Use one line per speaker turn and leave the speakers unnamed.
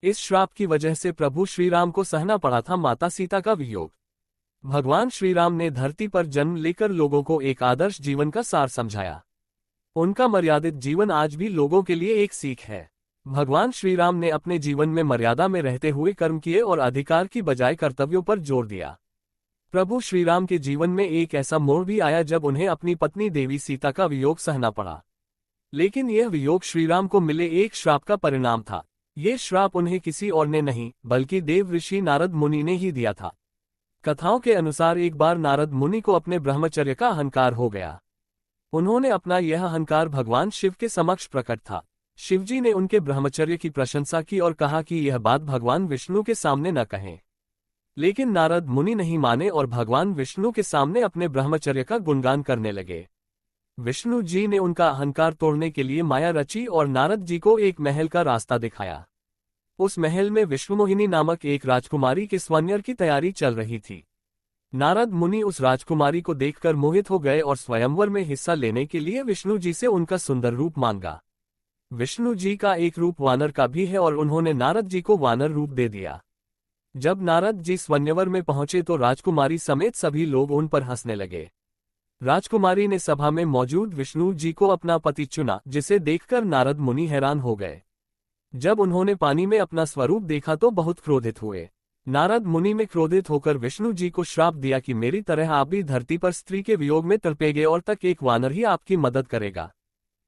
इस श्राप की वजह से प्रभु श्रीराम को सहना पड़ा था माता सीता का वियोग। भगवान श्रीराम ने धरती पर जन्म लेकर लोगों को एक आदर्श जीवन का सार समझाया। उनका मर्यादित जीवन आज भी लोगों के लिए एक सीख है। भगवान श्रीराम ने अपने जीवन में मर्यादा में रहते हुए कर्म किए और अधिकार की बजाय कर्तव्यों पर जोर दिया। प्रभु श्रीराम के जीवन में एक ऐसा मोड़ भी आया जब उन्हें अपनी पत्नी देवी सीता का वियोग सहना पड़ा। लेकिन यह वियोग श्रीराम को मिले एक श्राप का परिणाम था। ये श्राप उन्हें किसी और ने नहीं बल्कि देव ऋषि नारद मुनि ने ही दिया था। कथाओं के अनुसार एक बार नारद मुनि को अपने ब्रह्मचर्य का अहंकार हो गया। उन्होंने अपना यह अहंकार भगवान शिव के समक्ष प्रकट था। शिवजी ने उनके ब्रह्मचर्य की प्रशंसा की और कहा कि यह बात भगवान विष्णु के सामने न कहें। लेकिन नारद मुनि नहीं माने और भगवान विष्णु के सामने अपने ब्रह्मचर्य का गुणगान करने लगे। विष्णु जी ने उनका अहंकार तोड़ने के लिए माया रची और नारद जी को एक महल का रास्ता दिखाया। उस महल में विश्वमोहिनी नामक एक राजकुमारी के स्वयंवर की तैयारी चल रही थी। नारद मुनि उस राजकुमारी को देखकर मोहित हो गए और स्वयंवर में हिस्सा लेने के लिए विष्णु जी से उनका सुंदर रूप मांगा। विष्णु जी का एक रूप वानर का भी है और उन्होंने नारद जी को वानर रूप दे दिया। जब नारद जी स्वयंवर में पहुंचे तो राजकुमारी समेत सभी लोग उन पर हंसने लगे। राजकुमारी ने सभा में मौजूद विष्णु जी को अपना पति चुना, जिसे देखकर नारद मुनि हैरान हो गए। जब उन्होंने पानी में अपना स्वरूप देखा तो बहुत क्रोधित हुए। नारद मुनि में क्रोधित होकर विष्णु जी को श्राप दिया कि मेरी तरह आप भी धरती पर स्त्री के वियोग में तड़पेंगे और तक एक वानर ही आपकी मदद करेगा।